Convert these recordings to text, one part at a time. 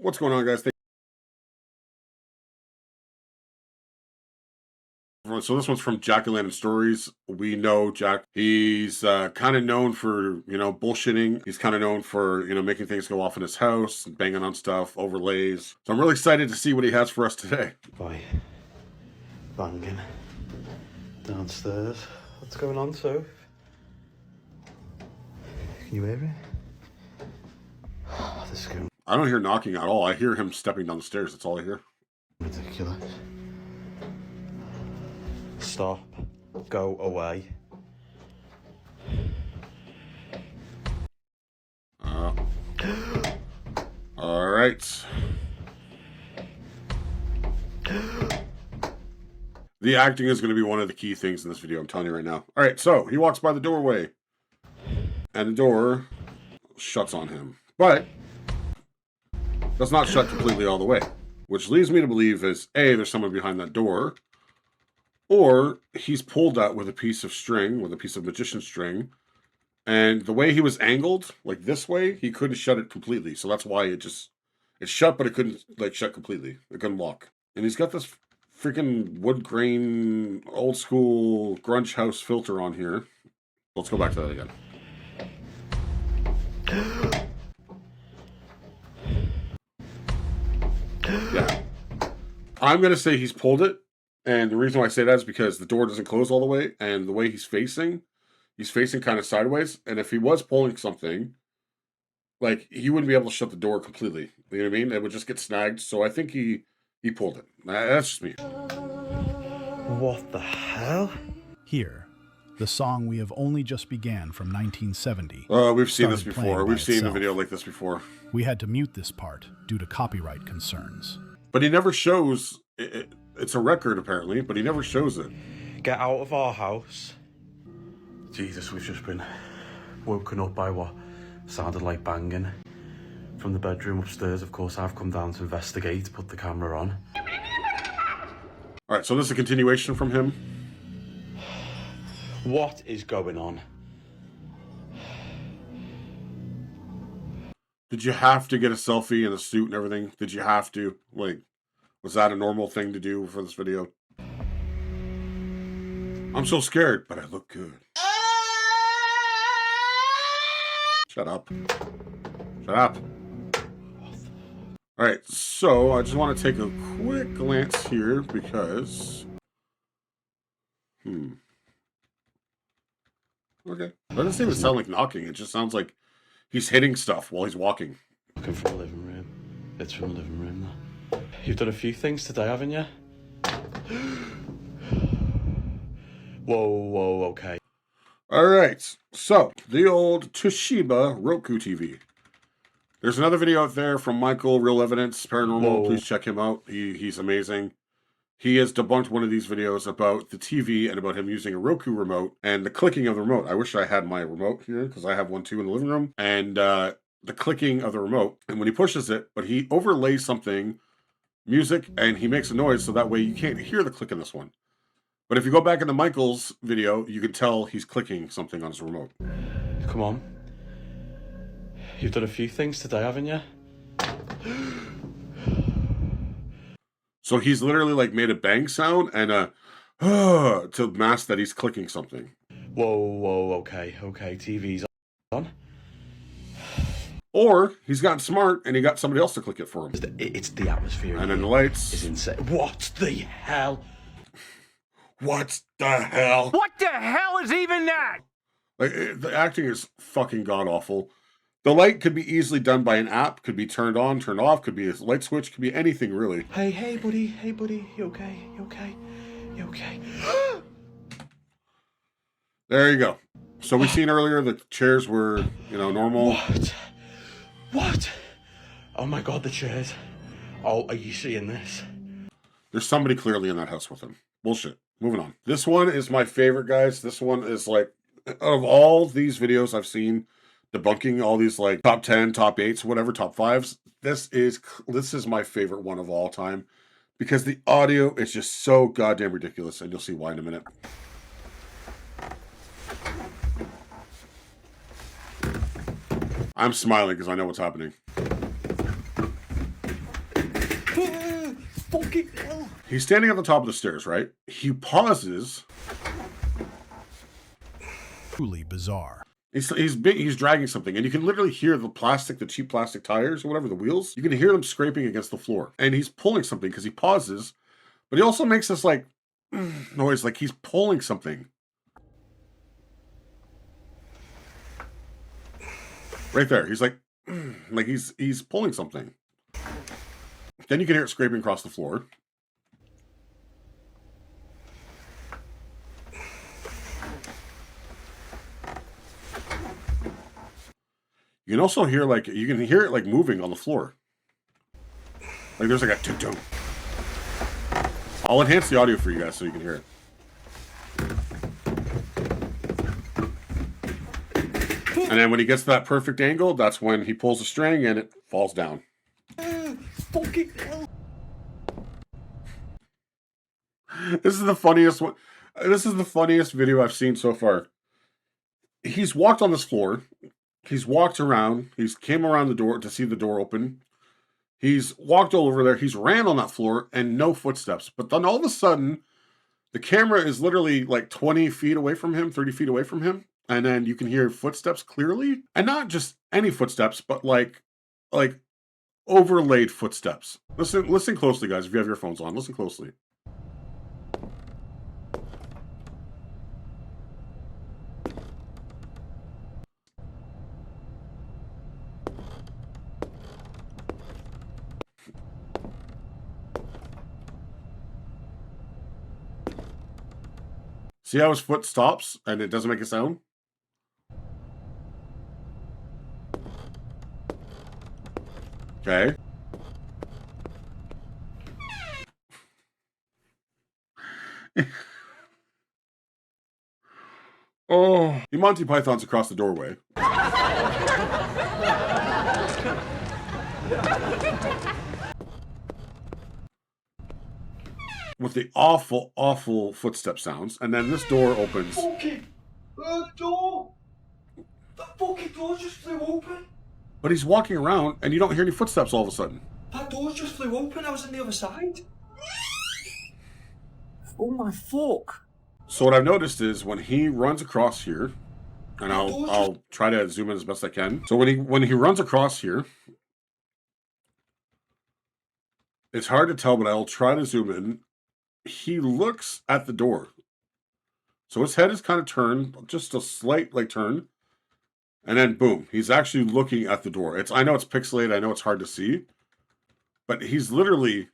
What's going on, guys? So this one's from Jockyland Stories. We know Jack. He's kind of known for, bullshitting. He's kind of known for, making things go off in his house, banging on stuff, overlays. So I'm really excited to see what he has for us today. Boy, banging downstairs. What's going on, Soph? Can you hear it? Oh, this is going I don't hear knocking at all. I hear him stepping down the stairs. That's all I hear. ridiculous. Stop. Go away. All right. The acting is going to be one of the key things in this video, I'm telling you right now. All right, so he walks by the doorway, and the door shuts on him, but does not shut completely all the way, which leads me to believe is, A, there's someone behind that door, or he's pulled that with a piece of string, with a piece of magician string, and the way he was angled, like this way, he couldn't shut it completely, so that's why it shut, but it couldn't, shut completely. It couldn't lock. And he's got this freaking wood grain, old school grunge house filter on here. Let's go back to that again. Yeah. I'm going to say he's pulled it. And the reason why I say that is because the door doesn't close all the way. And the way he's facing kind of sideways. And if he was pulling something, he wouldn't be able to shut the door completely. You know what I mean? It would just get snagged. So I think he pulled it. That's just me. What the hell? Here, the song we have only just began from 1970. We've seen this before. We've seen a video like this before. We had to mute this part due to copyright concerns. But he never shows it. It's a record, apparently, but he never shows it. Get out of our house. Jesus, we've just been woken up by what sounded like banging. From the bedroom upstairs, of course, I've come down to investigate, put the camera on. All right, so this is a continuation from him. What is going on? Did you have to get a selfie in a suit and everything? Did you have to? Was that a normal thing to do for this video? I'm so scared, but I look good. Shut up. Shut up. All right, so I just want to take a quick glance here because... Okay. It doesn't even sound like knocking. It just sounds like he's hitting stuff while he's walking. Looking for a living room. It's from a living room, though. You've done a few things today, haven't you? Whoa, okay. All right, so the old Toshiba Roku TV. There's another video out there from Michael, Real Evidence, Paranormal. Whoa. Please check him out. He's amazing. He has debunked one of these videos about the TV and about him using a Roku remote and the clicking of the remote. I wish I had my remote here because I have one too in the living room. And the clicking of the remote. And when he pushes it, but he overlays something, music, and he makes a noise so that way you can't hear the click in this one. But if you go back into Michael's video, you can tell he's clicking something on his remote. Come on. You've done a few things today, haven't you? So he's literally made a bang sound and to mask that he's clicking something. Whoa, okay, TV's on. Or he's gotten smart and he got somebody else to click it for him. It's the atmosphere. And then the lights. It's insane. What the hell? What the hell? What the hell is even that? The acting is fucking god-awful. The light could be easily done by an app, could be turned on, turned off, could be a light switch, could be anything, really. Hey, buddy, you okay? There you go. So we seen earlier the chairs were, normal. What? Oh my God, the chairs. Oh, are you seeing this? There's somebody clearly in that house with him. Bullshit. Moving on. This one is my favorite, guys. This one is out of all these videos I've seen, debunking all these top 10, top 8s, whatever, top 5s. This is my favorite one of all time because the audio is just so goddamn ridiculous, and you'll see why in a minute. I'm smiling because I know what's happening. He's standing at the top of the stairs, right? He pauses. Truly bizarre. He's dragging something, and you can literally hear the cheap plastic tires or whatever, the wheels. You can hear them scraping against the floor. And he's pulling something because he pauses, but he also makes this like noise, like he's pulling something. Right there. He's like he's pulling something. Then you can hear it scraping across the floor. You can also hear you can hear it like moving on the floor. Like there's like a tuk-tuk. I'll enhance the audio for you guys so you can hear it. And then when he gets to that perfect angle, that's when he pulls the string and it falls down. Fucking hell. This is the funniest one. This is the funniest video I've seen so far. He's walked on this floor. He's walked around. He's came around the door to see the door open. He's walked all over there. He's ran on that floor and no footsteps. But then all of a sudden, the camera is literally like 20 feet away from him, 30 feet away from him. And then you can hear footsteps clearly. And not just any footsteps, but like overlaid footsteps. Listen closely, guys, if you have your phones on. Listen closely. See how his foot stops and it doesn't make a sound? Okay. Oh. The Monty Python's across the doorway. With the awful, awful footstep sounds. And then this door opens. The door! The fucking door just flew open! But he's walking around and you don't hear any footsteps all of a sudden. That door just flew open, I was on the other side. Oh my fuck. So what I've noticed is when he runs across here, and I'll try to zoom in as best I can. So when he runs across here, it's hard to tell, but I'll try to zoom in. He looks at the door. So his head is kind of turned, just a slight turn. And then boom, he's actually looking at the door. I know it's pixelated, I know it's hard to see. But he's literally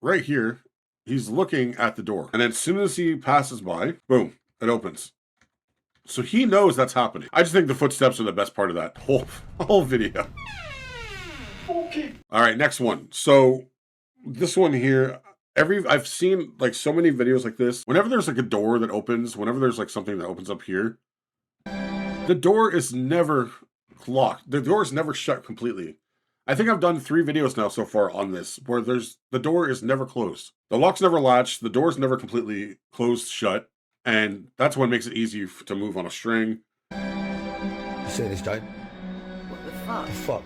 right here. He's looking at the door. And then as soon as he passes by, boom, it opens. So he knows that's happening. I just think the footsteps are the best part of that whole video. Okay. All right, next one. So this one here, I've seen so many videos like this. Whenever there's a door that opens, whenever there's something that opens up here, the door is never locked. The door is never shut completely. I think I've done 3 videos now so far on this where the door is never closed. The lock's never latched. The door's never completely closed shut. And that's what makes it easy to move on a string. You see this, Jane? What the fuck? The fuck?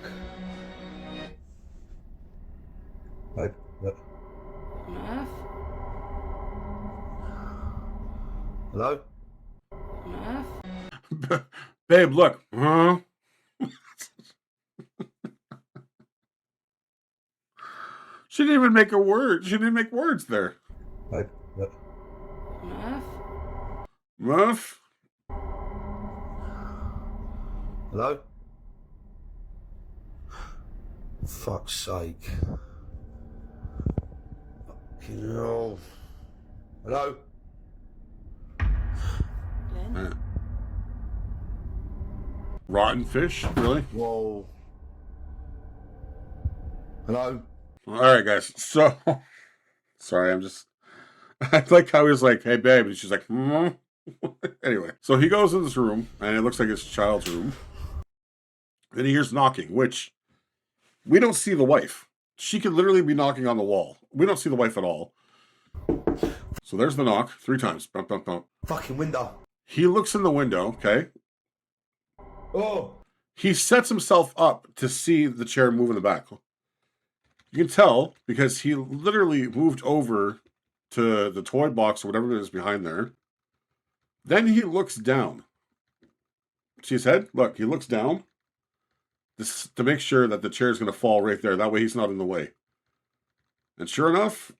Babe, look. Murph? Hello? Murph? Babe, look. Huh? She didn't even make a word. She didn't make words there. Babe, look. Murph? Muff? Hello? Fuck's sake. Fucking hell. Hello? Glenn? Rotten fish? Really? Whoa. Hello? All right, guys. So, sorry, I like how he was like, hey, babe. And she's like, hmm. Anyway, so he goes in this room, and it looks like it's a child's room. Then he hears knocking, which we don't see the wife. She could literally be knocking on the wall. We don't see the wife at all. So there's the knock 3 times. Bump, bump, bump. Fucking window. He looks in the window, okay? Oh. He sets himself up to see the chair move in the back. You can tell because he literally moved over to the toy box or whatever it is behind there. Then he looks down. See his head? Look, he looks down. This to make sure that the chair is going to fall right there. That way he's not in the way. And sure enough,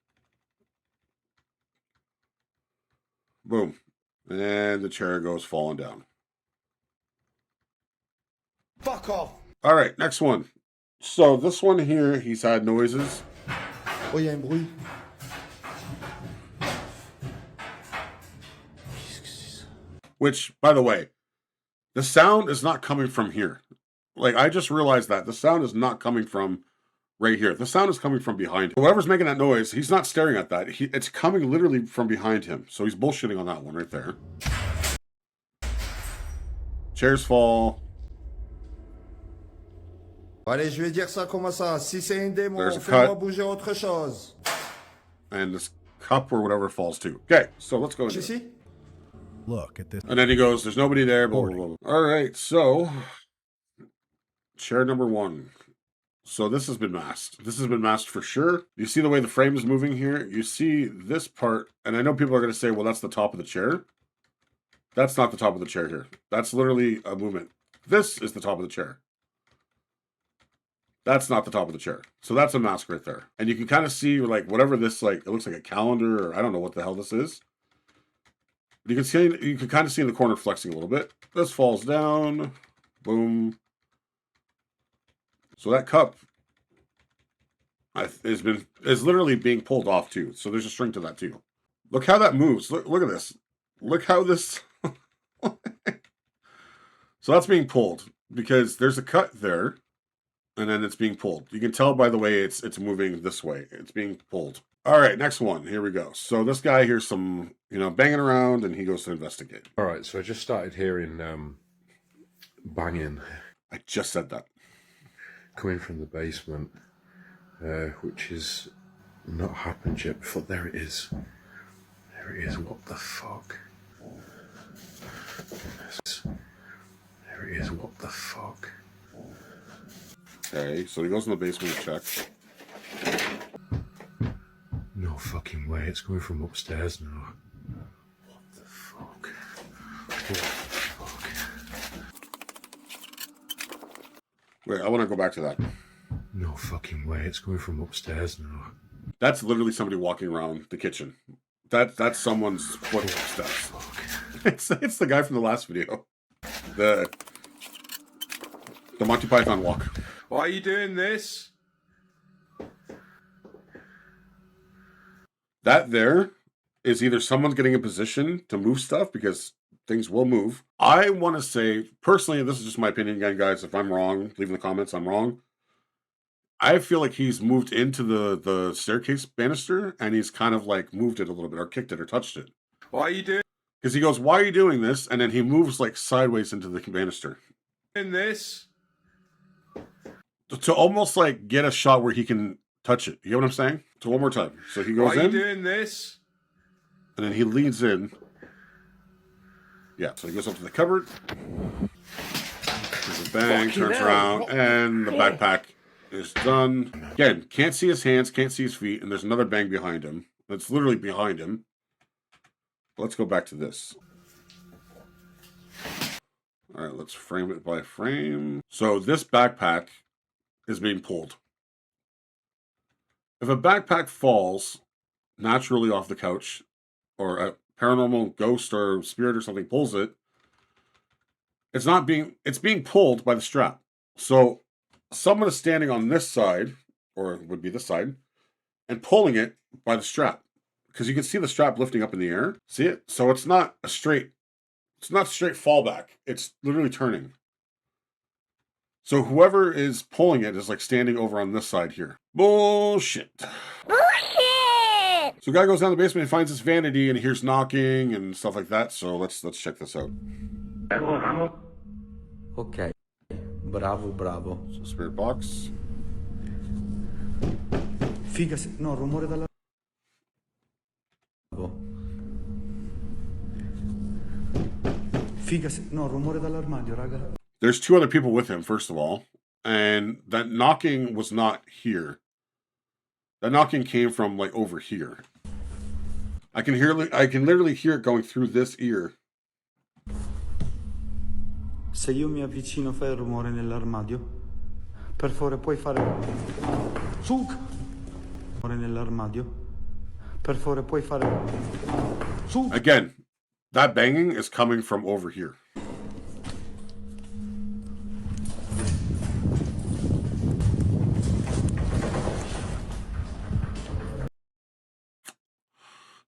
boom. And the chair goes falling down. Fuck off. All right, next one. So this one here, he's had noises. Oh, il y a un bruit. Which, by the way, the sound is not coming from here. Like, I just realized that. The sound is not coming from right here. The sound is coming from behind him. Whoever's making that noise, he's not staring at that. It's coming literally from behind him. So he's bullshitting on that one right there. Chairs fall. Allez, je vais dire ça comme ça. Si c'est un démon, There's a fais-moi cut. bouger autre chose. And this cup or whatever falls too. Okay, so let's go into it. Ici? Look at this. And then he goes, there's nobody there, blah, blah, blah. All right, so chair number 1. So this has been masked. This has been masked for sure. You see the way the frame is moving here? You see this part, and I know people are going to say, well, that's the top of the chair. That's not the top of the chair here. That's literally a movement. This is the top of the chair. That's not the top of the chair. So that's a mask right there. And you can kind of see, like, whatever this, like, it looks like a calendar, or I don't know what the hell this is. You can see, you can kind of see in the corner flexing a little bit. This falls down. Boom. So that cup is literally being pulled off too. So there's a string to that too. Look how that moves. Look at this. Look how this. So that's being pulled because there's a cut there, and then it's being pulled. You can tell by the way it's moving this way. It's being pulled. All right, next one. Here we go. So this guy hears some, banging around, and he goes to investigate. All right, so I just started hearing banging I just said that. coming from the basement, which is not happened yet before. There it is. There it is. What the fuck? There it is. What the fuck? Okay, so he goes in the basement to check. No fucking way. It's coming from upstairs now. What the fuck? What the fuck? Wait, I want to go back to that. No fucking way. It's coming from upstairs now. That's literally somebody walking around the kitchen. That's someone's footsteps. It's the guy from the last video. The Monty Python walk. Why are you doing this? That there is either someone's getting in position to move stuff because things will move. I want to say, personally, this is just my opinion again, guys. If I'm wrong, leave in the comments I'm wrong. I feel like he's moved into the staircase banister and he's kind of like moved it a little bit or kicked it or touched it. Why are you doing Because he goes, why are you doing this? And then he moves like sideways into the banister. this? To almost like get a shot where he can touch it. You know what I'm saying? So one more time. So he goes Why are you in doing this? and then he leads in. Yeah, so he goes up to the cupboard. There's a bang, turns around, and the backpack is done. Again, can't see his hands, can't see his feet, and there's another bang behind him. That's literally behind him. Let's go back to this. All right, let's frame it by frame. So this backpack is being pulled. If a backpack falls naturally off the couch, or a paranormal ghost or spirit or something pulls it, it's being pulled by the strap. So someone is standing on this side, or it would be this side, and pulling it by the strap. Because you can see the strap lifting up in the air. See it? So it's not straight fallback. It's literally turning. So whoever is pulling it is like standing over on this side here. Bullshit. So guy goes down the basement and finds this vanity and he hears knocking and stuff like that. So let's check this out. Ok, bravo. So spirit box. Figa, no, rumore dalla... Figa, no, rumore dall'armadio, raga. There's 2 other people with him, first of all. And that knocking was not here. That knocking came from like over here. I can literally hear it going through this ear. Se io mi avvicino fai il rumore nell'armadio? Per favore puoi fare... Suk! Rumore nell'armadio? Per favore puoi fare... Suk! Again, that banging is coming from over here.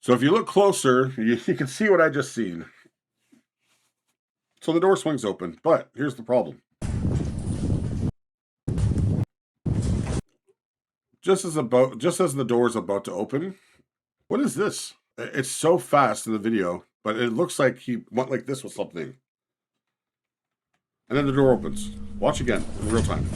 So if you look closer, you can see what I just seen. So the door swings open, but here's the problem. Just as the door is about to open, what is this? It's so fast in the video, but it looks like he went like this with something. And then the door opens. Watch again in real time.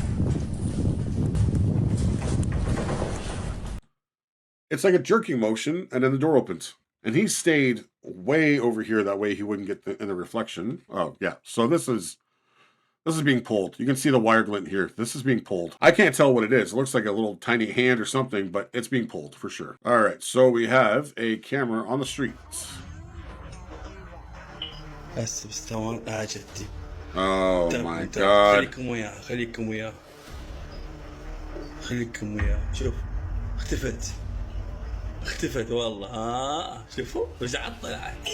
It's like a jerking motion, and then the door opens. And he stayed way over here, that way he wouldn't get in the reflection. Oh, yeah. So this is being pulled. You can see the wire glint here. This is being pulled. I can't tell what it is. It looks like a little tiny hand or something, but it's being pulled for sure. All right, so we have a camera on the streets. Oh my God. اختفت والله شوفوا رجعت طلعت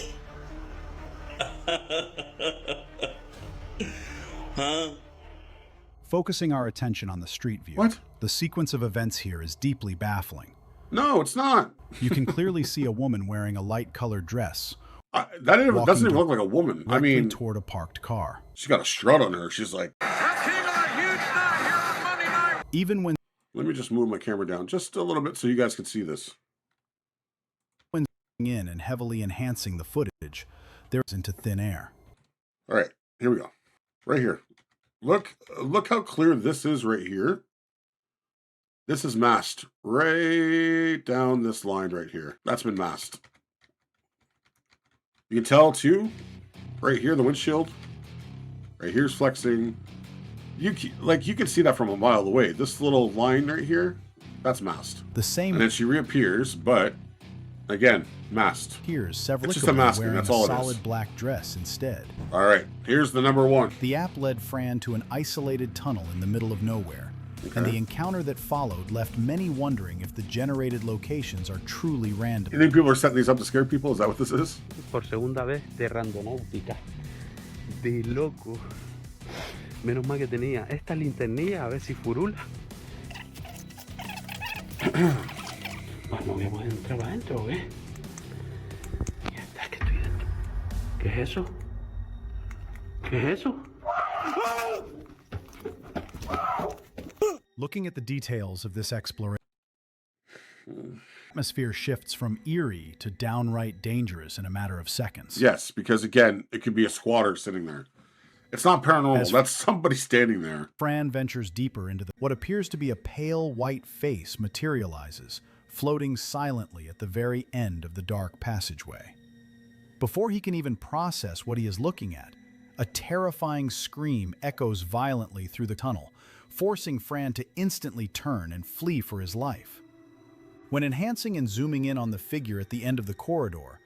Focusing our attention on the street view, What? the sequence of events here is deeply baffling. No, it's not. You can clearly see a woman wearing a light-colored dress That doesn't even look like a woman. I directly mean, toward a parked car. she's got a strut on her. She's like, Even when let me just move my camera down just a little bit so you guys can see this. in and heavily enhancing the footage, there is into thin air. All right, here we go. Right here. Look how clear this is right here. This is masked right down this line right here. That's been masked. You can tell too, right here, the windshield. Right here's flexing. You can see that from a mile away. This little line right here, that's masked. The same And then she reappears, but again, masked. appears several It's just a masking, wearing that's all a it is. solid black dress instead. All right, here's the number one. The app led Fran to an isolated tunnel in the middle of nowhere, and the encounter that followed left many wondering if the generated locations are truly random. You think people are setting these up to scare people? Is that what this is? Por segunda vez de randonáutica. De loco. Menos mal que tenía esta linternilla, a ver si furula. Bueno, habíamos entrado adentro, ¿o qué? Ya está, que estoy dentro. ¿Qué es eso? ¿Qué es eso? Looking at the details of this exploration, atmosphere shifts from eerie to downright dangerous in a matter of seconds. Yes, because again, it could be a squatter sitting there. It's not paranormal. That's somebody standing there. Fran ventures deeper into what appears to be a pale white face materializes, floating silently at the very end of the dark passageway. Before he can even process what he is looking at, a terrifying scream echoes violently through the tunnel, forcing Fran to instantly turn and flee for his life. When enhancing and zooming in on the figure at the end of the corridor,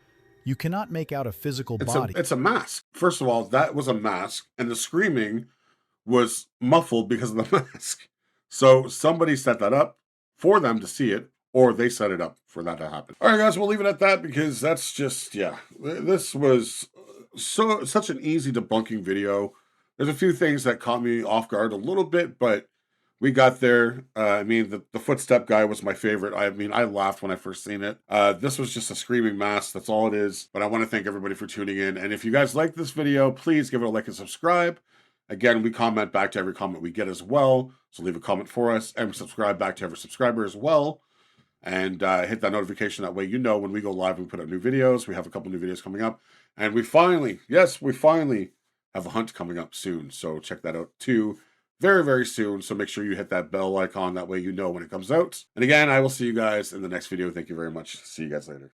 you cannot make out a physical body. It's a mask. First of all, that was a mask, and the screaming was muffled because of the mask. So somebody set that up for them to see it, or they set it up for that to happen. All right, guys, we'll leave it at that because that's just, yeah. This was such an easy debunking video. There's a few things that caught me off guard a little bit, but we got there. I mean, the footstep guy was my favorite. I mean, I laughed when I first seen it. This was just a screaming mask. That's all it is. But I want to thank everybody for tuning in. And if you guys like this video, please give it a like and subscribe. Again, we comment back to every comment we get as well. So leave a comment for us and subscribe back to every subscriber as well. And hit that notification. That way you know when we go live and we put out new videos. We have a couple new videos coming up. And we finally have a hunt coming up soon. So check that out too. Very, very soon. So make sure you hit that bell icon. That way you know when it comes out. And again, I will see you guys in the next video. Thank you very much. See you guys later.